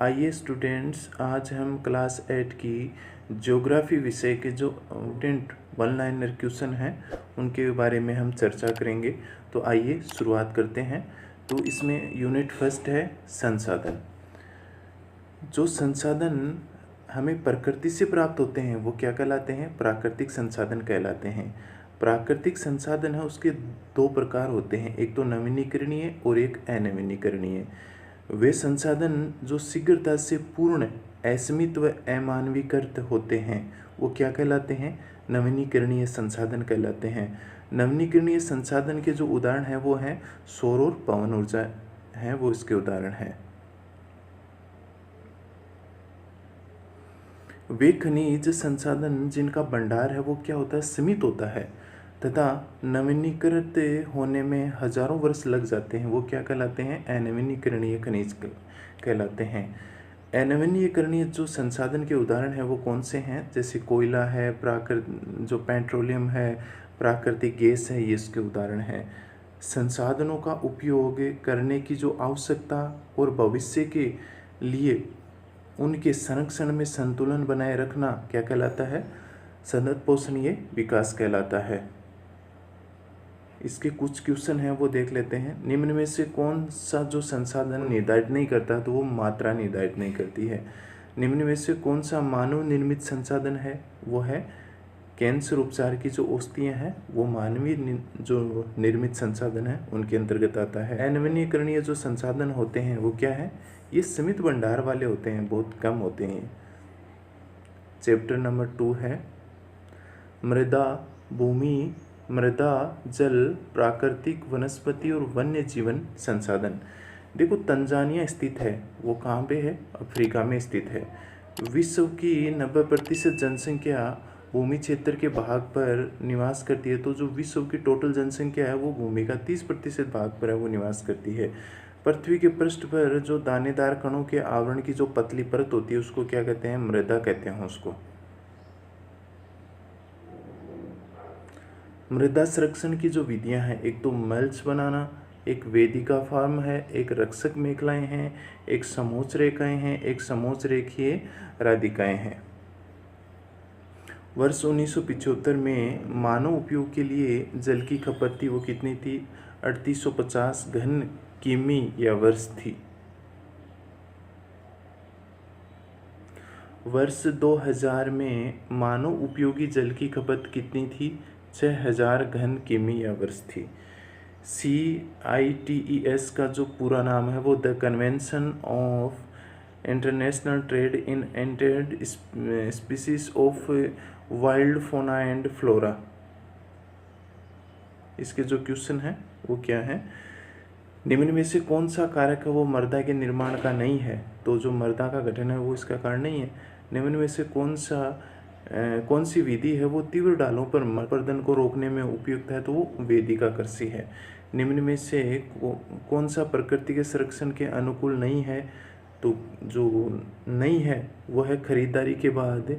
आइए स्टूडेंट्स, आज हम क्लास 8 की ज्योग्राफी विषय के जो इम्पोर्टेंट वन लाइनर क्वेश्चन हैं उनके बारे में हम चर्चा करेंगे। तो आइए शुरुआत करते हैं। तो इसमें यूनिट फर्स्ट है संसाधन। जो संसाधन हमें प्रकृति से प्राप्त होते हैं वो क्या कहलाते हैं? प्राकृतिक संसाधन कहलाते हैं। प्राकृतिक संसाधन है उसके दो प्रकार होते हैं, एक तो नवीनीकरणीय और एक अनवीनीकरणीय। वे संसाधन जो शीघ्रता से पूर्ण, असीमित व अमानवीकृत होते हैं वो क्या कहलाते हैं? नवीनीकरणीय संसाधन कहलाते हैं। नवीनीकरणीय संसाधन के जो उदाहरण हैं वो हैं सौर और पवन ऊर्जा हैं, वो इसके उदाहरण हैं। वे खनिज संसाधन जिनका भंडार है वो क्या होता है? सीमित होता है तथा नवीनीकृत होने में हजारों वर्ष लग जाते हैं, वो क्या कहलाते हैं? अनवीनीकरणीय खनिज कहलाते हैं। अनवीनीकरणीय जो संसाधन के उदाहरण हैं वो कौन से हैं? जैसे कोयला है, जो पेट्रोलियम है, प्राकृतिक गैस है, ये इसके उदाहरण हैं। संसाधनों का उपयोग करने की जो आवश्यकता और भविष्य के लिए उनके संरक्षण में संतुलन बनाए रखना क्या कहलाता है? सतत पोषणीय विकास कहलाता है। इसके कुछ क्वेश्चन हैं वो देख लेते हैं। निम्न में से कौन सा जो संसाधन निर्धारित नहीं करता? तो वो मात्रा निर्धारित नहीं करती है। निम्न में से कौन सा मानव निर्मित संसाधन है? वो है कैंसर उपचार की जो औषधियाँ हैं वो मानवीय जो निर्मित संसाधन है उनके अंतर्गत आता है। अनवीनीकरणीय जो संसाधन होते हैं वो क्या है? ये सीमित भंडार वाले होते हैं, बहुत कम होते हैं। चैप्टर नंबर 2 है मृदा, भूमि, मृदा, जल, प्राकृतिक, वनस्पति और वन्य जीवन संसाधन। देखो तंजानिया स्थित है, वो कहाँ पे है? अफ्रीका में स्थित है। विश्व की 90% जनसंख्या भूमि क्षेत्र के भाग पर निवास करती है। तो जो विश्व की टोटल जनसंख्या है वो भूमि का 30% भाग पर है वो निवास करती है। पृथ्वी के पृष्ठ पर जो दानेदार कणों के आवरण की जो पतली परत होती है उसको क्या कहते हैं? मृदा कहते हैं उसको। मृदा संरक्षण की जो विधियां हैं, एक तो मल्च बनाना, एक वेदिका फार्म है, एक रक्षक मेखलाएं हैं, एक समोच्च रेखाएं हैं, एक समोच्च रेखीय राधिकाएं हैं। वर्ष 1975 में मानव उपयोग के लिए जल की खपत थी वो कितनी थी? 3850 घन किमी या वर्ष थी। वर्ष 2000 में मानव उपयोगी जल की खपत कितनी थी? 6000 घन किमी या वर्ष थी। CITES का जो पूरा नाम है वो the convention of international trade in endangered species of wild fauna and flora. इसके जो क्वेश्चन है वो क्या है? निम्न में से कौन सा कारक है वो मृदा के निर्माण का नहीं है? तो जो मृदा का गठन है वो इसका कारण नहीं है। निम्न में से कौन सी विधि है वो तीव्र डालों पर मृदन को रोकने में उपयुक्त है? तो वो वेदिका कृषि है। निम्न में से कौन सा प्रकृति के संरक्षण के अनुकूल नहीं है? तो जो नहीं है वो है खरीदारी के बाद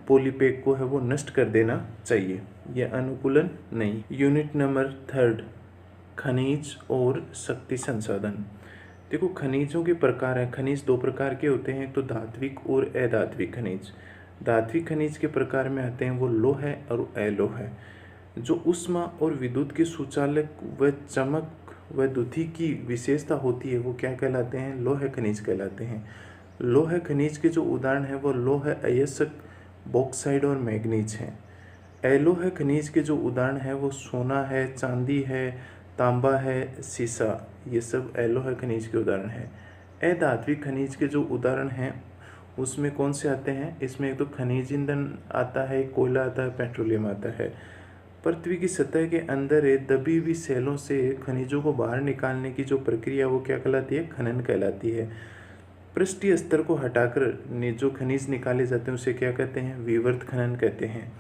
पॉलीपैक को है वो नष्ट कर देना चाहिए, यह अनुकूलन नहीं। यूनिट नंबर 3 खनिज और शक्ति संसाधन। देखो खनिजों के प्रकार हैं। खनिज दो प्रकार के होते हैं, एक तो धात्विक और अधात्विक खनिज। धात्विक खनिज के प्रकार में आते हैं वो लोह है और अलोह है। जो ऊष्मा और विद्युत के सुचालक व चमक व द्युति की विशेषता होती है वो क्या कहलाते हैं? लोह खनिज कहलाते हैं। लोह खनिज के जो उदाहरण हैं वो लोह अयस्क, बॉक्साइड और मैग्नीज हैं। अलोह खनिज के जो उदाहरण हैं वो सोना है, चांदी है, तांबा है, सीसा, ये सब अलोह खनिज के उदाहरण हैं। अधात्विक खनिज के जो उदाहरण हैं उसमें कौन से आते हैं? इसमें एक तो खनिज ईंधन आता है, कोयला आता है, पेट्रोलियम आता है। पृथ्वी की सतह के अंदर दबी हुई सेलों से खनिजों को बाहर निकालने की जो प्रक्रिया वो क्या कहलाती है? खनन कहलाती है। पृष्ठीय स्तर को हटाकर जो खनिज निकाले जाते हैं उसे क्या कहते हैं? विवर्त खनन कहते हैं।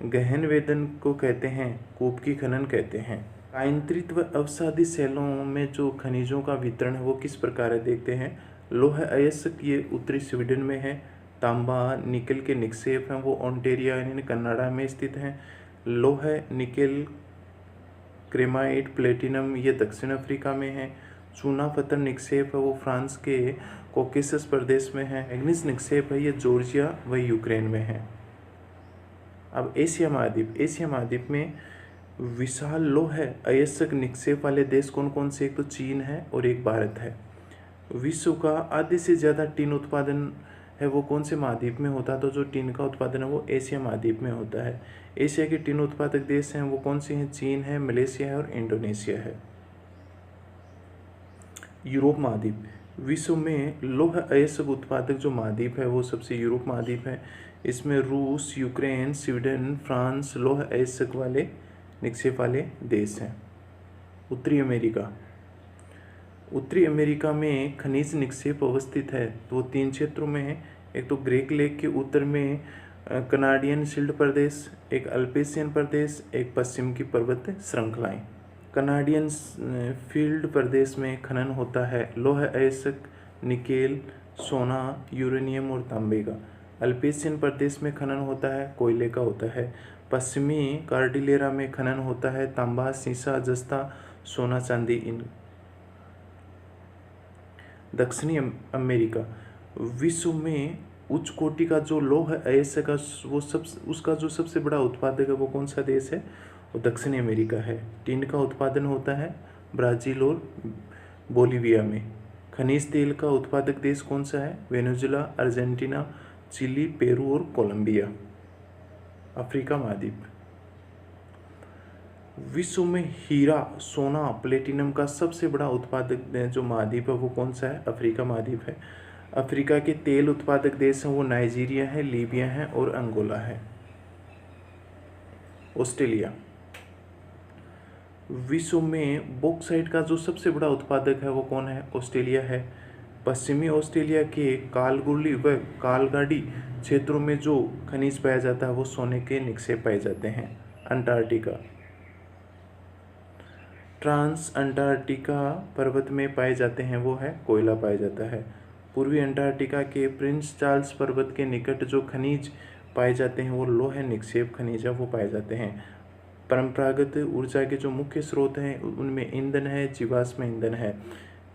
गहन वेदन को कहते हैं कूप की खनन कहते हैं। आयंत्रित व अवसादी सेलों में जो खनिजों का वितरण है वो किस प्रकार है देखते हैं। लोह अयस्क ये उत्तरी स्वीडन में है। तांबा निकल के निक्षेप हैं वो ओंटेरिया यानी कनाडा में स्थित हैं। लोह निकेल क्रेमाइट प्लेटिनम ये दक्षिण अफ्रीका में है। चूना पत्थर निक्षेप है वो फ्रांस के कॉकेसस प्रदेश में है। एग्निस निक्षेप है ये जॉर्जिया व यूक्रेन में है। अब एशिया महाद्वीप में विशाल लौह अयस्क निक्षेप वाले देश कौन कौन से? एक तो चीन है और एक भारत है। विश्व का आधे से ज़्यादा टीन उत्पादन है वो कौन से महाद्वीप में होता है? तो जो टीन का उत्पादन है वो एशिया महाद्वीप में होता है। एशिया के टीन उत्पादक देश हैं वो कौन से हैं? चीन है, मलेशिया है और इंडोनेशिया है। यूरोप महाद्वीप, विश्व में लौह अयस्क उत्पादक जो महाद्वीप है वो सबसे यूरोप महाद्वीप है। इसमें रूस, यूक्रेन, स्वीडन, फ्रांस लौह अयस्क वाले निक्षेप वाले देश हैं। उत्तरी अमेरिका में खनिज निक्षेप अवस्थित है तो वो 3 क्षेत्रों में है। एक तो ग्रेट लेक के उत्तर में कनाडियन शील्ड प्रदेश, एक अल्पेशियन प्रदेश, एक पश्चिम की पर्वत श्रृंखलाएं। कनाडियन फील्ड प्रदेश में खनन होता है लौह अयस्क, निकेल, सोना, यूरेनियम और तांबे का। अल्पेशियन प्रदेश में खनन होता है कोयले का होता है। पश्चिमी कार्डिलेरा में खनन होता है तांबा, सीसा, जस्ता, सोना, चांदी इन। दक्षिणी अमेरिका, विश्व में उच्च कोटि का जो लौह अयस्क का उसका जो सबसे बड़ा उत्पादक है वो कौन सा देश है? वो दक्षिणी अमेरिका है। टीन का उत्पादन होता है ब्राज़ील और बोलीविया में। खनिज तेल का उत्पादक देश कौन सा है? वेनेजुला, अर्जेंटीना, चिली, पेरू और कोलंबिया। अफ्रीका महाद्वीप, विश्व में हीरा, सोना, प्लेटिनम का सबसे बड़ा उत्पादक जो महाद्वीप है वो कौन सा है? अफ्रीका महाद्वीप है। अफ्रीका के तेल उत्पादक देश हैं वो नाइजीरिया है, लीबिया है और अंगोला है। ऑस्ट्रेलिया, विश्व में बॉक्साइट का जो सबसे बड़ा उत्पादक है वो कौन है? ऑस्ट्रेलिया है। पश्चिमी ऑस्ट्रेलिया के कालगुली व कालगाड़ी क्षेत्रों में जो खनिज पाया जाता है वो सोने के निक्षेप पाए जाते हैं। अंटार्कटिका, ट्रांस अंटार्कटिका पर्वत में पाए जाते हैं वो है कोयला पाया जाता है। पूर्वी अंटार्कटिका के प्रिंस चार्ल्स पर्वत के निकट जो खनिज पाए जाते हैं वो लौह निक्षेप खनिज है वो पाए जाते हैं। परंपरागत ऊर्जा के जो मुख्य स्रोत हैं उनमें ईंधन है, जीवाश्म ईंधन है।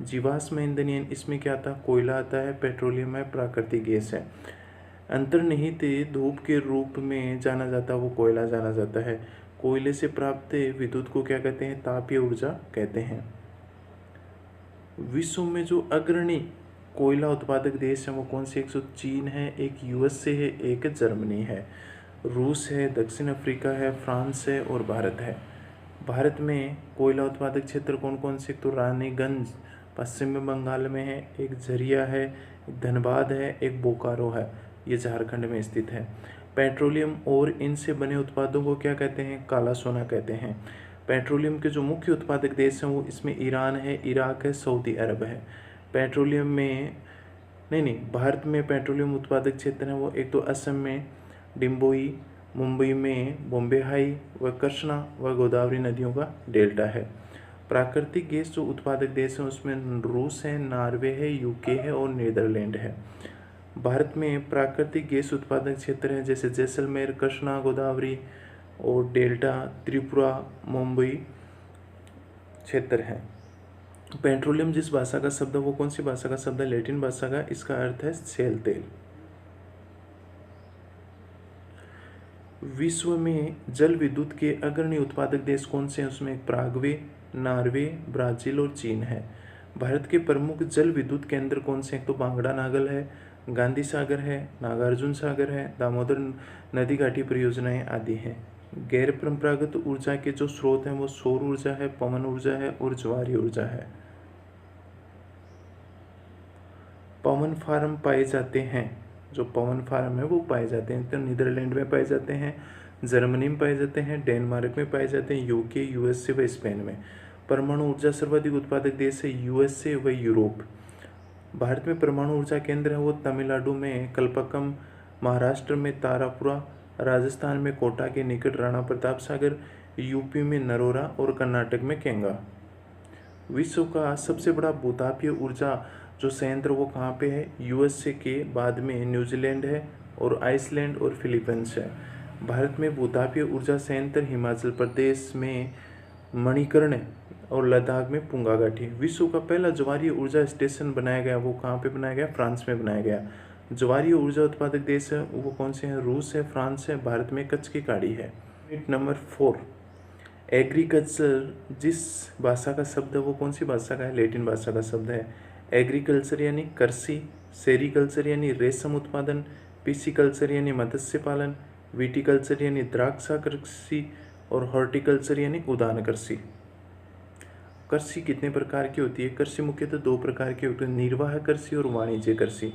जीवाश्म ईंधन इसमें क्या आता है? कोयला आता है, पेट्रोलियम है, प्राकृतिक गैस है। अंतर्निहित धूप के रूप में जाना जाता है वो कोयला जाना जाता है। कोयले से प्राप्त विद्युत को क्या कहते हैं? तापीय ऊर्जा कहते हैं। विश्व में जो अग्रणी कोयला उत्पादक देश है वो कौन से? एक तो चीन है, एक यूएसए है, एक जर्मनी है, रूस है, दक्षिण अफ्रीका है, फ्रांस है और भारत है। भारत में कोयला उत्पादक क्षेत्र कौन कौन से? तो रानीगंज पश्चिम बंगाल में है, एक झरिया है, एक धनबाद है, एक बोकारो है, ये झारखंड में स्थित है। पेट्रोलियम और इनसे बने उत्पादों को क्या कहते हैं? काला सोना कहते हैं। पेट्रोलियम के जो मुख्य उत्पादक देश हैं वो इसमें ईरान है, इराक है, सऊदी अरब है। पेट्रोलियम में भारत में पेट्रोलियम उत्पादक क्षेत्र हैं वो एक तो असम में डिम्बोई, मुंबई में बॉम्बे हाई व कृष्णा व गोदावरी नदियों का डेल्टा है। प्राकृतिक गैस जो उत्पादक देश हैं उसमें रूस है, नॉर्वे है, यूके है और नीदरलैंड है। भारत में प्राकृतिक गैस उत्पादक क्षेत्र हैं जैसे जैसलमेर, कृष्णा, गोदावरी और डेल्टा, त्रिपुरा, मुंबई क्षेत्र है। पेट्रोलियम जिस भाषा का शब्द है वो कौन सी भाषा का शब्द है? लैटिन भाषा का। इसका अर्थ है शेल तेल। विश्व में जल विद्युत के अग्रणी उत्पादक देश कौन से हैं? उसमें पराग्वे, नॉर्वे, ब्राजील और चीन है। भारत के प्रमुख जल विद्युत केंद्र कौन से हैं? तो बांगड़ा नागल है, गांधी सागर है, नागार्जुन सागर है, दामोदर नदी घाटी परियोजनाएं आदि हैं। गैर परंपरागत ऊर्जा के जो स्रोत हैं वो सौर ऊर्जा है, पवन ऊर्जा है और ज्वारीय ऊर्जा है। पवन फार्म पाए जाते हैं, जो पवन फार्म है वो पाए जाते हैं तो नीदरलैंड में पाए जाते हैं, जर्मनी में पाए जाते हैं, डेनमार्क में पाए जाते हैं, यूके, यूएसए व स्पेन में। परमाणु ऊर्जा सर्वाधिक उत्पादक देश है यूएसए व यूरोप। भारत में परमाणु ऊर्जा केंद्र है वो तमिलनाडु में कल्पक्कम, महाराष्ट्र में तारापुरा, राजस्थान में कोटा के निकट राणा प्रताप सागर, यूपी में नरोरा और कर्नाटक में केंगा। विश्व का सबसे बड़ा भूतापीय ऊर्जा जो संयंत्र वो कहाँ पे है? यूएसए के बाद में न्यूजीलैंड है और आइसलैंड और फिलीपींस है। भारत में भूतापीय ऊर्जा संयंत्र हिमाचल प्रदेश में मणिकर्ण और लद्दाख में पुंगा घाटी। विश्व का पहला ज्वारीय ऊर्जा स्टेशन बनाया गया, वो कहाँ पे बनाया गया? फ्रांस में बनाया गया। ज्वारीय ऊर्जा उत्पादक देश है वो कौन से हैं? रूस है, फ्रांस है, भारत में कच्छ की काड़ी है। पॉइंट नंबर 4, एग्रीकल्चर जिस भाषा का शब्द है वो कौन सी भाषा का है? लैटिन भाषा का शब्द है। एग्रीकल्चर यानी कृषि, सेरीकल्चर यानी रेशम उत्पादन, पिसिकल्चर यानी मत्स्य पालन, विटिकल्चर यानी द्राक्षा कृषि और हॉर्टिकल्चर यानी उद्यान कृषि। कृषि कितने प्रकार की होती है? कृषि मुख्यतः 2 प्रकार की होती है, निर्वाह कृषि और वाणिज्य कृषि।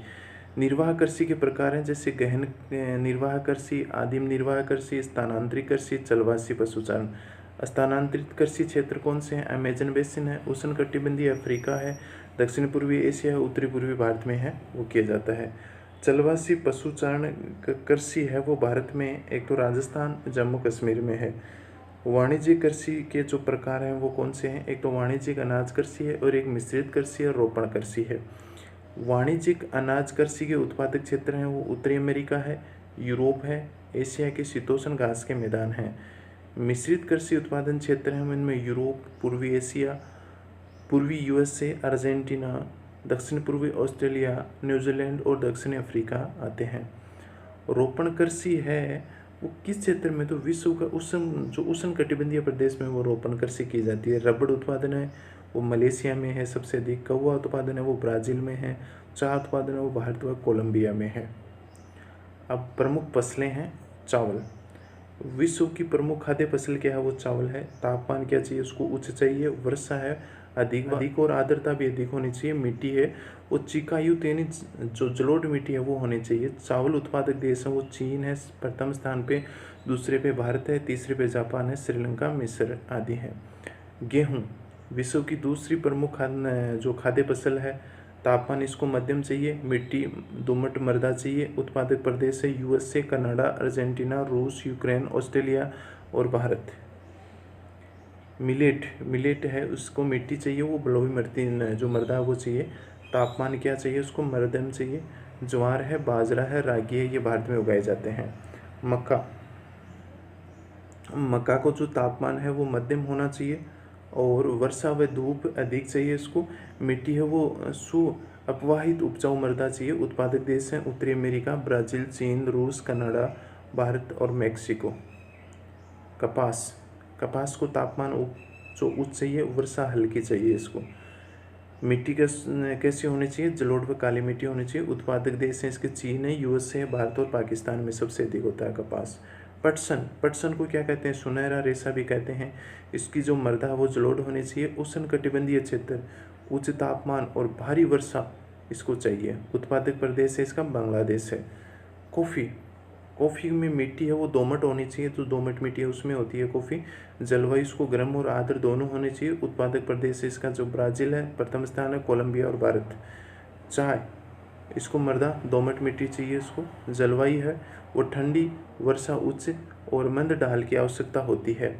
निर्वाह कृषि के प्रकार हैं जैसे गहन निर्वाह कृषि, आदिम निर्वाह कृषि, स्थानांतरित कृषि, चलवासी पशुचारण। स्थानांतरित कृषि क्षेत्र कौन से हैं? अमेजन बेसिन है, उष्णकटिबंधीय अफ्रीका है, दक्षिण पूर्वी एशिया है, उत्तरी पूर्वी भारत में है, वो किया जाता है। चलवासी पशुचारण कृषि है वो भारत में एक तो राजस्थान, जम्मू कश्मीर में है। वाणिज्यिक कृषि के जो प्रकार हैं वो कौन से हैं? एक तो वाणिज्यिक अनाज कृषि है और एक मिश्रित कृषि और रोपण कृषि है। वाणिज्यिक अनाज कृषि के उत्पादक क्षेत्र हैं वो उत्तरी अमेरिका है, यूरोप है, एशिया के शीतोष्ण घास के मैदान हैं। मिश्रित कृषि उत्पादन क्षेत्र हैं इनमें यूरोप, पूर्वी एशिया, पूर्वी यूएसए, अर्जेंटीना, दक्षिण पूर्वी ऑस्ट्रेलिया, न्यूजीलैंड और दक्षिणी अफ्रीका आते हैं। रोपण कृषि है वो किस क्षेत्र में? तो विश्व का उष्ण कटिबंधीय प्रदेश में वो रोपण कृषि की जाती है। रबड़ उत्पादन है वो मलेशिया में है सबसे अधिक, कौवा उत्पादन है वो ब्राज़ील में है, चाय उत्पादन है वो भारत व कोलंबिया में है। अब प्रमुख फसलें हैं चावल। विश्व की प्रमुख खाद्य फसल क्या है? वो चावल है। तापमान क्या चाहिए उसको? उच्च चाहिए। वर्षा है अधिक और आर्द्रता भी अधिक होनी चाहिए। मिट्टी है वो चिकायुक्त यानी जो जलोढ़ मिट्टी है वो होनी चाहिए। चावल उत्पादक देश है वो चीन है प्रथम स्थान पे, दूसरे पे भारत है, तीसरे पे जापान है, श्रीलंका, मिस्र आदि है। गेहूँ विश्व की दूसरी प्रमुख खाद्य फसल है। तापमान इसको मध्यम चाहिए, मिट्टी दोमट मृदा चाहिए। उत्पादक प्रदेश है यूएसए, कनाडा, अर्जेंटीना, रूस, यूक्रेन, ऑस्ट्रेलिया और भारत। मिलेट है उसको मिट्टी चाहिए वो बलुई मिट्टी जो मृदा है वो चाहिए। तापमान क्या चाहिए उसको? मध्यम चाहिए। ज्वार है, बाजरा है, रागी है, ये भारत में उगाए जाते हैं। मक्का को जो तापमान है वो मध्यम होना चाहिए और वर्षा व धूप अधिक चाहिए इसको। मिट्टी है वो अपवाहित उपजाऊ मृदा चाहिए। उत्पादक देश हैं उत्तरी अमेरिका, ब्राज़ील, चीन, रूस, कनाडा, भारत और मैक्सिको। कपास को तापमान जो उच्च चाहिए, वर्षा हल्की चाहिए इसको। मिट्टी कैसी होनी चाहिए? जलोढ़ व काली मिट्टी होनी चाहिए। उत्पादक देश हैं इसके चीन है, यूएसए है, भारत और पाकिस्तान में सबसे अधिक होता है कपास। पटसन को क्या कहते हैं? सुनहरा रेशा भी कहते हैं। इसकी जो मृदा वो जलोढ़ होनी चाहिए। उष्ण कटिबंधीय क्षेत्र, उच्च तापमान और भारी वर्षा इसको चाहिए। उत्पादक प्रदेश है इसका बांग्लादेश है। कॉफ़ी में मिट्टी है वो दोमट होनी चाहिए, तो दोमट मिट्टी है उसमें होती है कॉफ़ी। जलवायु इसको गर्म और आर्द्र दोनों होने चाहिए। उत्पादक प्रदेश इसका जो ब्राज़ील है प्रथम स्थान है, कोलंबिया और भारत। चाय इसको मृदा दोमट मिट्टी चाहिए इसको। जलवायु है वो ठंडी, वर्षा उच्च और मंद ढाल की आवश्यकता होती है।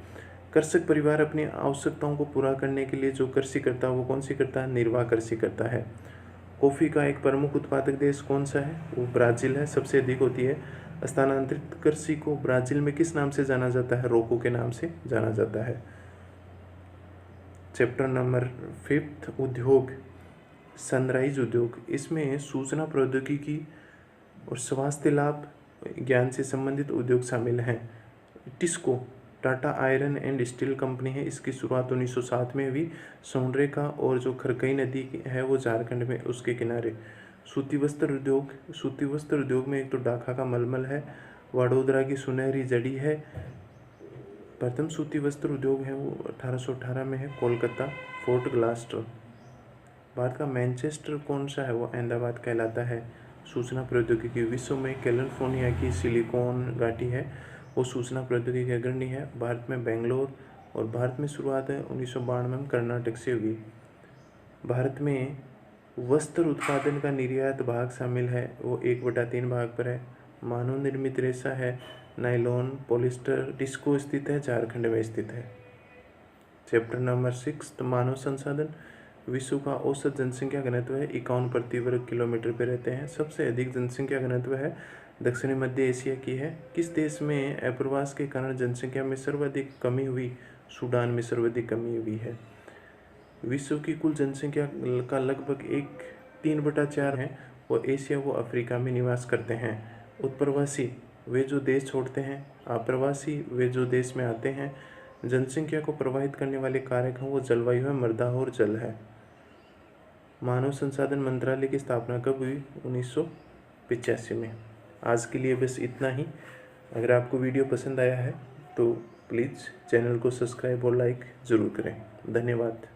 कृषक परिवार अपनी आवश्यकताओं को पूरा करने के लिए जो कृषि करता है वो कौन सी करता है? निर्वाह कृषि करता है। कॉफ़ी का एक प्रमुख उत्पादक देश कौन सा है? वो ब्राज़ील है, सबसे अधिक होती है। स्थानांतरित कृषि को ब्राज़ील में किस नाम से जाना जाता है? रोको के नाम से जाना जाता है। चैप्टर नंबर 5 उद्योग, सनराइज उद्योग। इसमें सूचना प्रौद्योगिकी और स्वास्थ्य लाभ ज्ञान से संबंधित उद्योग शामिल हैं। TISCO Tata iron and steel company है, इसकी शुरुआत 1907 में हुई। सोनरेखा और जो खरकई नदी है वो झारखंड में उसके किनारे। सूती वस्त्र उद्योग में एक तो ढाका का मलमल है, वडोदरा की सुनहरी जड़ी है। प्रथम सूती वस्त्र उद्योग है वो 1818 में है, कोलकाता, फोर्ट ग्लास्टर। भारत का मैनचेस्टर कौन सा है? वो अहमदाबाद कहलाता है। सूचना प्रौद्योगिकी, विश्व में कैलिफोर्निया की सिलिकॉन घाटी है वो सूचना प्रौद्योगिकी अग्रणी है। भारत में बेंगलोर और भारत में शुरुआत है 1992 में कर्नाटक से हुई। भारत में वस्त्र उत्पादन का निर्यात भाग शामिल है वो 1/3 भाग पर है। मानव निर्मित रेशा है नायलॉन, पॉलिस्टर। टिस्को स्थित है झारखंड में स्थित है। चैप्टर नंबर 6 मानव संसाधन। विश्व का औसत जनसंख्या घनत्व है 51 प्रति वर्ग किलोमीटर पे रहते हैं। सबसे अधिक जनसंख्या घनत्व है दक्षिणी मध्य एशिया की है। किस देश में अप्रवास के कारण जनसंख्या में सर्वाधिक कमी हुई? सूडान में सर्वाधिक कमी हुई है। विश्व की कुल जनसंख्या का लगभग 3/4 है वो एशिया व अफ्रीका में निवास करते हैं। उत्प्रवासी वे जो देश छोड़ते हैं, आप्रवासी वे जो देश में आते हैं। जनसंख्या को प्रभावित करने वाले कारक हैं वो जलवायु है, मृदा और जल है। मानव संसाधन मंत्रालय की स्थापना कब हुई? 1985 में। आज के लिए बस इतना ही। अगर आपको वीडियो पसंद आया है तो प्लीज़ चैनल को सब्सक्राइब और लाइक ज़रूर करें। धन्यवाद।